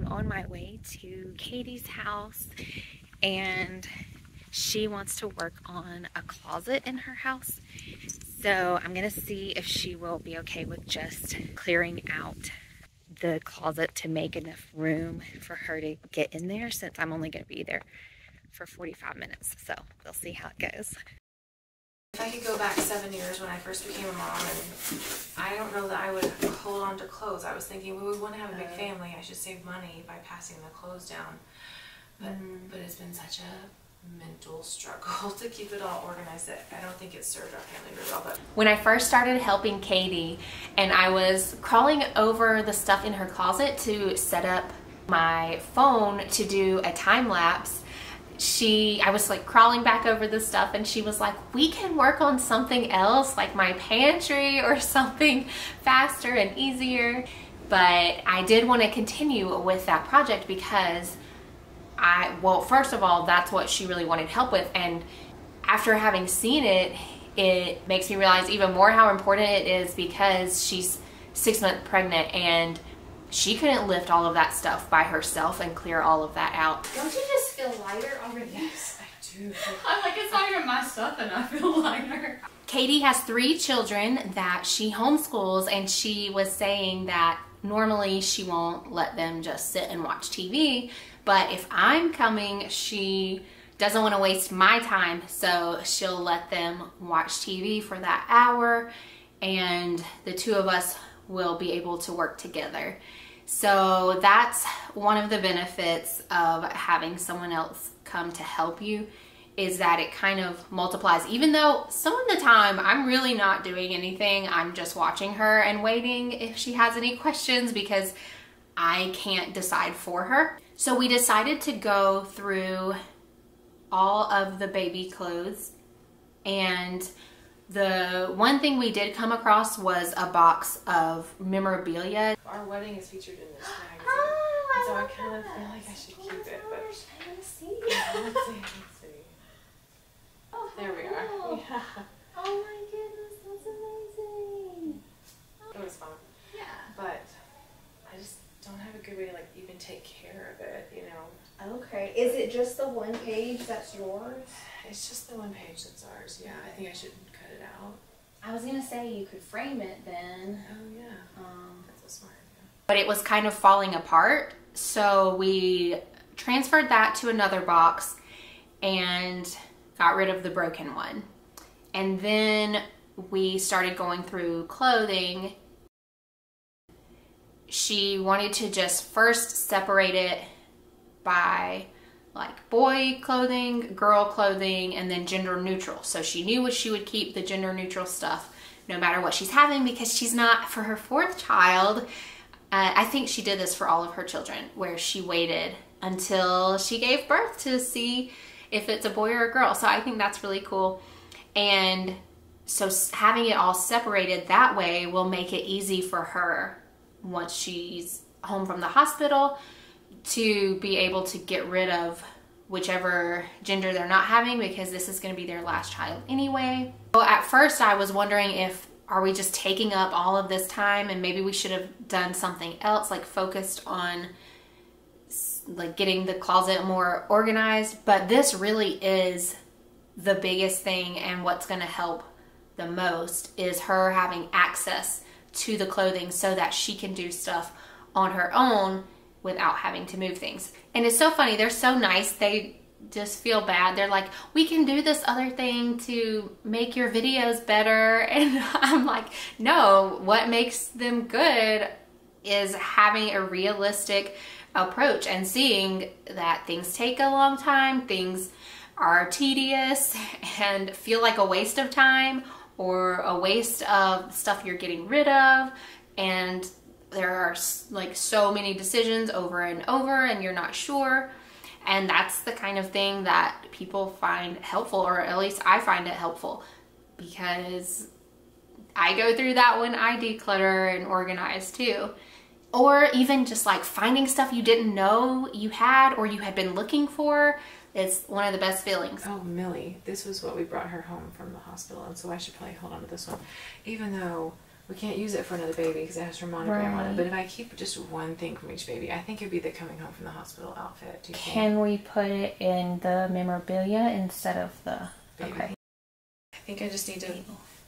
on my way to Katie's house, and she wants to work on a closet in her house. So I'm gonna see if she will be okay with just clearing out the closet to make enough room for her to get in there, since I'm only gonna be there for 45 minutes. So we'll see how it goes. If I could go back 7 years when I first became a mom, and I don't know that I would hold on to clothes. I was thinking, well, we want to have a big family. I should save money by passing the clothes down. But it's been such a mental struggle to keep it all organized that I don't think it's served our family very well. But when I first started helping Katie and I was crawling over the stuff in her closet to set up my phone to do a time lapse, I was like crawling back over the stuff, and she was like, we can work on something else, like my pantry or something faster and easier. But I did want to continue with that project because well, first of all, that's what she really wanted help with. And after having seen it, it makes me realize even more how important it is, because she's 6 months pregnant and she couldn't lift all of that stuff by herself and clear all of that out. Don't you just feel lighter already? yes, I do. I'm like, it's not even my stuff and I feel lighter. Katie has 3 children that she homeschools, and she was saying that normally she won't let them just sit and watch TV, but if I'm coming, she doesn't want to waste my time, so she'll let them watch TV for that hour, and the 2 of us will be able to work together. So that's one of the benefits of having someone else come to help you, is that it kind of multiplies. Even though some of the time I'm really not doing anything, I'm just watching her and waiting if she has any questions, because I can't decide for her. So we decided to go through all of the baby clothes, and the one thing we did come across was a box of memorabilia. Our wedding is featured in this magazine, Oh, so I kind of feel like I should keep it. But I want to see yeah, let's see. Oh, There we are. cool. Yeah. Oh my goodness, that's amazing. It was fun. Yeah. But I just don't have a good way to like even take care of it, you know. Okay. Is it just the one page that's yours? It's just the one page that's ours. Yeah, I think I should cut it out. I was gonna say you could frame it then. Oh yeah. That's a smart idea. But it was kind of falling apart, so we transferred that to another box and got rid of the broken one. And then we started going through clothing. She wanted to just first separate it by like boy clothing, girl clothing, and then gender neutral. So she knew what she would keep the gender neutral stuff no matter what she's having, because she's not, for her 4th child, I think she did this for all of her children, where she waited until she gave birth to see if it's a boy or a girl. So I think that's really cool. And so having it all separated that way will make it easy for her once she's home from the hospital to be able to get rid of whichever gender they're not having, because this is going to be their last child anyway. So at first I was wondering if, are we just taking up all of this time and maybe we should have done something else, like focused on like getting the closet more organized. But this really is the biggest thing, and what's going to help the most is her having access to the clothing so that she can do stuff on her own without having to move things. And it's so funny, they're so nice, they just feel bad. They're like, we can do this other thing to make your videos better. And I'm like, no, what makes them good is having a realistic approach and seeing that things take a long time, things are tedious and feel like a waste of time or a waste of stuff you're getting rid of, and there are like so many decisions over and over and you're not sure. And that's the kind of thing that people find helpful, or at least I find it helpful, because I go through that when I declutter and organize too. Or even just like finding stuff you didn't know you had or you had been looking for is one of the best feelings. Oh, Millie, this was what we brought her home from the hospital, and so I should probably hold on to this one. Even though we can't use it for another baby because it has her monogram on it. But if I keep just one thing from each baby, I think it'd be the coming home from the hospital outfit. Do you think? Can we put it in the memorabilia instead of the Baby. Okay. I think I just need to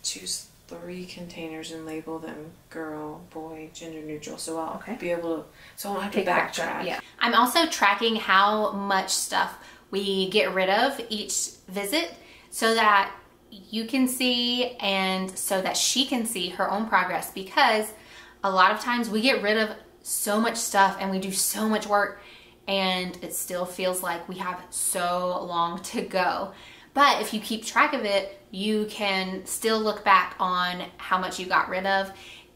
choose 3 containers and label them girl, boy, gender neutral. So I'll be able to, so I won't have to backtrack. Yeah. I'm also tracking how much stuff we get rid of each visit so that you can see and so that she can see her own progress, because a lot of times we get rid of so much stuff and we do so much work and it still feels like we have so long to go. But if you keep track of it, you can still look back on how much you got rid of,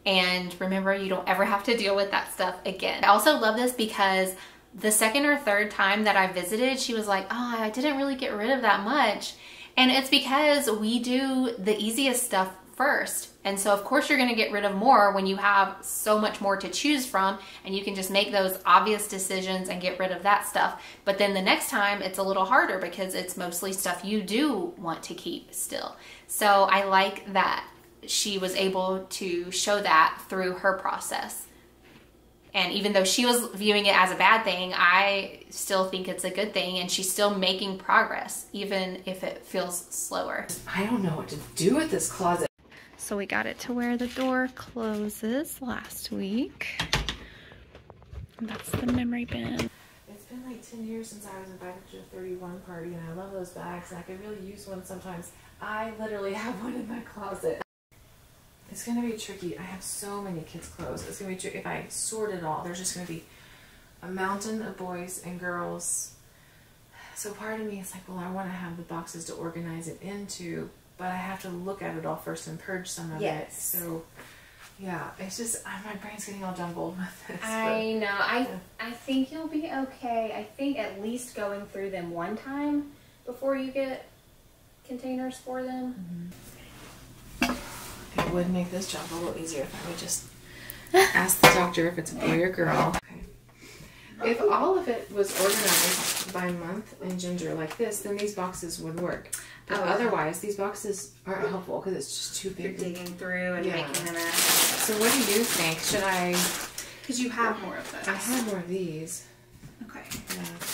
and remember, you don't ever have to deal with that stuff again. I also love this because the second or third time that I visited, she was like, oh, I didn't really get rid of that much. And it's because we do the easiest stuff first. And so of course you're gonna get rid of more when you have so much more to choose from, and you can just make those obvious decisions and get rid of that stuff. But then the next time it's a little harder because it's mostly stuff you do want to keep still. So I like that she was able to show that through her process. And even though she was viewing it as a bad thing, I still think it's a good thing, and she's still making progress, even if it feels slower. I don't know what to do with this closet. So we got it to where the door closes last week. And that's the memory bin. It's been like 10 years since I was invited to a 31 party, and I love those bags, and I could really use one sometimes. I literally have one in my closet. It's going to be tricky. I have so many kids' clothes. It's going to be tricky. If I sort it all, there's just going to be a mountain of boys and girls. So part of me is like, well, I want to have the boxes to organize it into, but I have to look at it all first and purge some of it. So, yeah, it's just, my brain's getting all jumbled with this. I know. I think you'll be okay. I think at least going through them one time before you get containers for them. It would make this job a little easier if I would just ask the doctor if it's a boy or girl. Okay. If all of it was organized by month and gender like this, then these boxes would work. But otherwise, these boxes aren't helpful because it's just too big. You're digging through and making them up. So what do you think? Should I? Because you have more of those. I have more of these. Okay. Yeah. Let's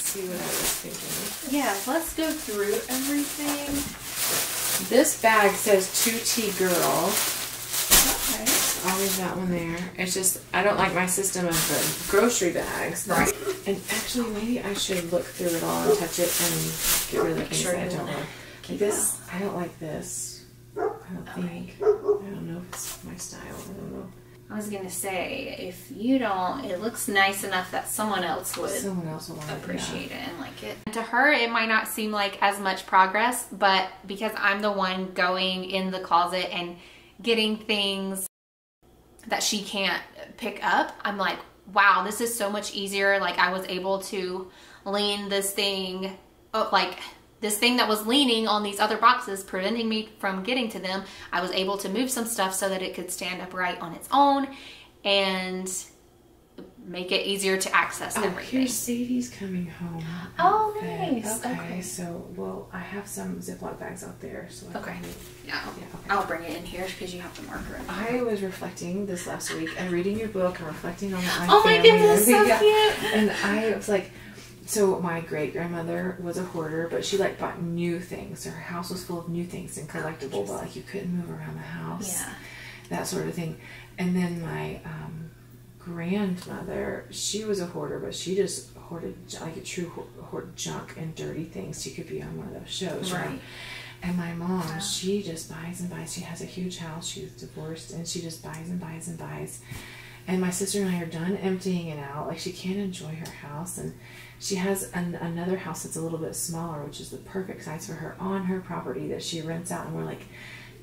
see what I was thinking. Yeah, let's go through everything. This bag says 2T girl. Okay. I'll leave that one there. It's just, I don't like my system of the grocery bags. Right. And actually, maybe I should look through it all and touch it and get rid of the things that I don't like. This, I don't like this. I don't think. I don't know if it's my style. I don't know. I was going to say, if you don't, it looks nice enough that someone else would appreciate it and like it. To her, it might not seem like as much progress, but because I'm the one going in the closet and getting things that she can't pick up, I'm like, wow, this is so much easier. Like, I was able to lean this thing, this thing that was leaning on these other boxes, preventing me from getting to them, I was able to move some stuff so that it could stand upright on its own and make it easier to access everything. Here's Sadie's coming home. Oh, nice. Okay, so, well, I have some Ziploc bags out there. So I can I'll bring it in here because you have the marker. I was reflecting this last week and reading your book and reflecting on my Oh family. my goodness, so cute. And I was like, so my great-grandmother was a hoarder, but she like bought new things. So her house was full of new things and collectible, but like you couldn't move around the house. Yeah. That sort of thing. And then my grandmother, she was a hoarder, but she just hoarded like a true hoard junk and dirty things. She could be on one of those shows, right? And my mom, she just buys and buys. She has a huge house. She's divorced, and she just buys and buys and buys. And my sister and I are done emptying it out. Like, she can't enjoy her house, and she has another house that's a little bit smaller, which is the perfect size for her on her property that she rents out. And we're like,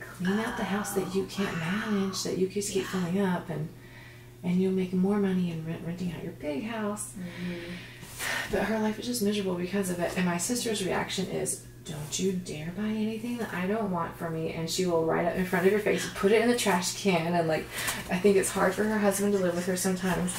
clean out the house that you can't manage, that you just keep filling up, and you'll make more money in renting out your big house. But her life is just miserable because of it. And my sister's reaction is, don't you dare buy anything that I don't want for me. And she will right up in front of your face, put it in the trash can. And like, I think it's hard for her husband to live with her sometimes.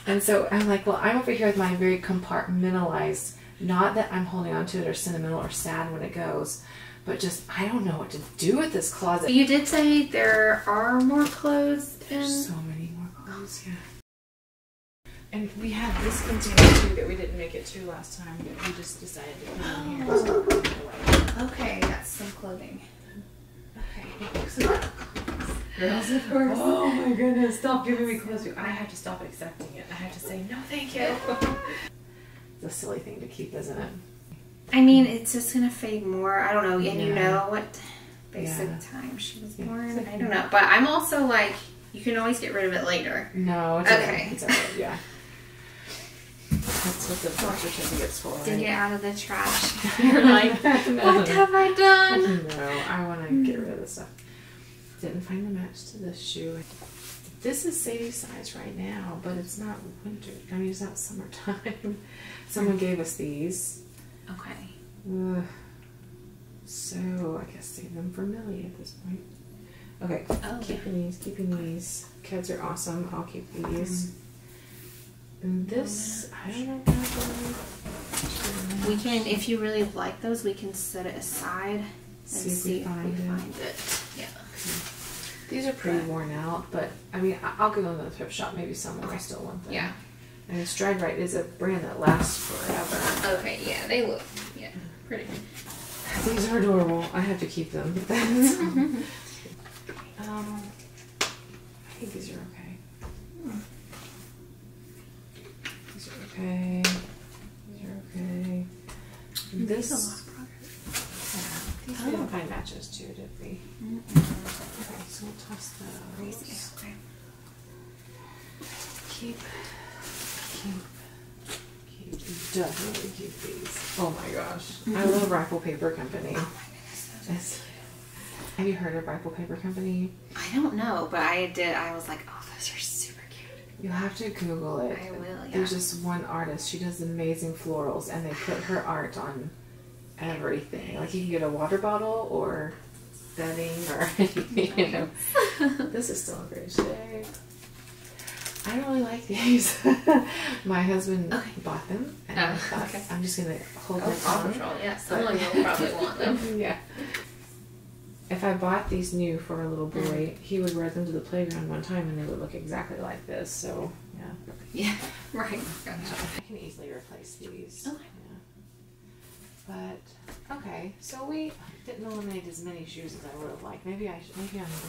And so I'm like, well, I'm over here with my very compartmentalized, not that I'm holding on to it or sentimental or sad when it goes, but just, I don't know what to do with this closet. You did say there are more clothes in... There's so many more clothes, yeah. And we had this container too that we didn't make it to last time, but we just decided to put it in here. So we'll put it away. Okay, that's some clothing. Okay. Girls, of course. Oh my goodness, stop giving me clothes. I have to stop accepting it. I have to say, no thank you. It's a silly thing to keep, isn't it? I mean, it's just gonna fade more. I don't know. And you Yeah. know what basic Yeah. time she was Yeah. born. I don't know. But I'm also like, you can always get rid of it later. No, it's Okay. okay. It's alright, yeah. That's what the birth certificate's for, Dig it right? out of the trash. You're like, what have I done? No, I want to get rid of this stuff. Didn't find the match to this shoe. This is Sadie's size right now, but it's not winter. I mean, it's not summertime. Someone gave us these. Okay. So I guess save them for Millie at this point. Okay, Oh, keeping these. Kids are awesome. I'll keep these. And this, I don't know what We can, if you really like those, we can set it aside and see if we find it. Yeah. These are pretty worn out, but I mean, I'll go in the thrift shop. Maybe someone will still want them. Yeah. And Stride Right is a brand that lasts forever. Okay, yeah, they look, pretty. These are adorable. I have to keep them. I think these are okay. These are okay. These are okay. This. A lot of progress. Yeah. These we didn't find matches too, did we? Okay, so we'll toss those. Okay. Keep. Definitely keep these. Oh my gosh. I love Rifle Paper Company. Oh my goodness. Have you heard of Rifle Paper Company? I don't know, but I did. I was like, oh, those are super cute. You'll have to Google it. I will, yeah. There's just one artist. She does amazing florals, and they put her art on everything. Like you can get a water bottle or bedding or anything, you know. This is still in great shape. I don't really like these. My husband bought them, and I thought I'm just gonna hold my tongue. Yeah, someone will probably want them. Yeah. If I bought these new for a little boy, he would wear them to the playground one time, and they would look exactly like this. So yeah. Yeah. Right. Gotcha. I can easily replace these. Okay. Yeah. But okay, so we didn't eliminate as many shoes as I would have liked. Maybe I'm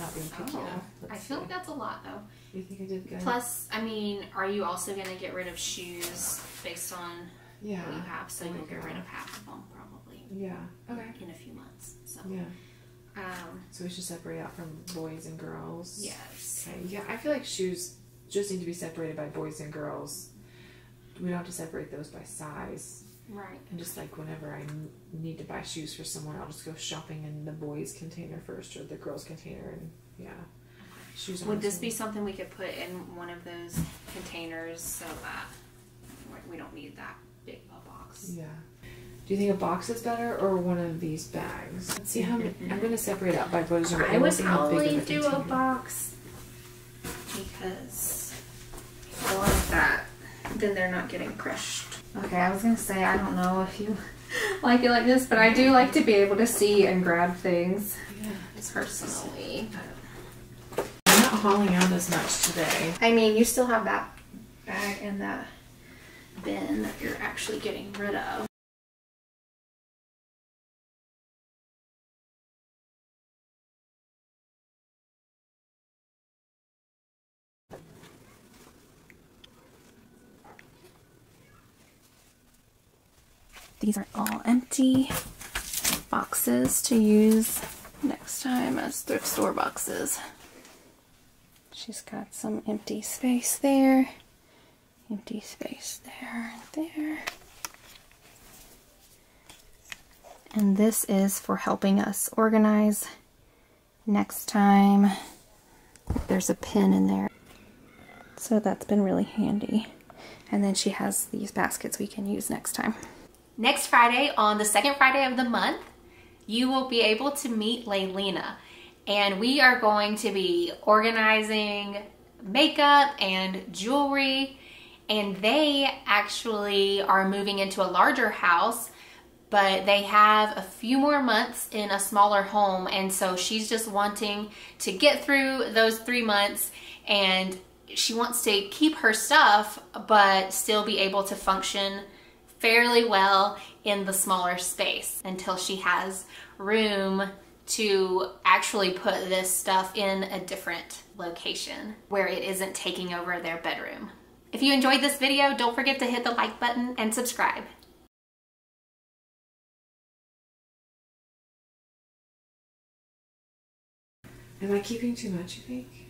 not being picky enough. I feel like that's a lot though. You think I did good? Plus, I mean, are you also going to get rid of shoes based on what you have? So you'll get rid of half of them probably. Yeah. Okay. In a few months. So. Yeah. So we should separate out from boys and girls. Yes. Okay. Yeah, I feel like shoes just need to be separated by boys and girls. We don't have to separate those by size. Right. And just like whenever I need to buy shoes for someone, I'll just go shopping in the boys' container first or the girls' container, and yeah. Shoes. Would this be something we could put in one of those containers so that we don't need that big a box? Yeah. Do you think a box is better or one of these bags? Let's see how many. I'm going to separate out by boys and girls. I would probably do a box because I like that. Then they're not getting crushed. Okay, I was going to say, I don't know if you like it like this, but I do like to be able to see and grab things. Yeah. Personally. I'm not hauling out as much today. I mean, you still have that bag and that bin that you're actually getting rid of. These are all empty boxes to use next time as thrift store boxes. She's got some empty space there, empty space there, there. And this is for helping us organize next time. There's a pin in there. So that's been really handy. And then she has these baskets we can use next time. Next Friday, on the second Friday of the month, you will be able to meet Laylina. And we are going to be organizing makeup and jewelry. And they actually are moving into a larger house, but they have a few more months in a smaller home, and so she's just wanting to get through those 3 months, and she wants to keep her stuff but still be able to function fairly well in the smaller space until she has room to actually put this stuff in a different location where it isn't taking over their bedroom. If you enjoyed this video, don't forget to hit the like button and subscribe. Am I keeping too much, you think?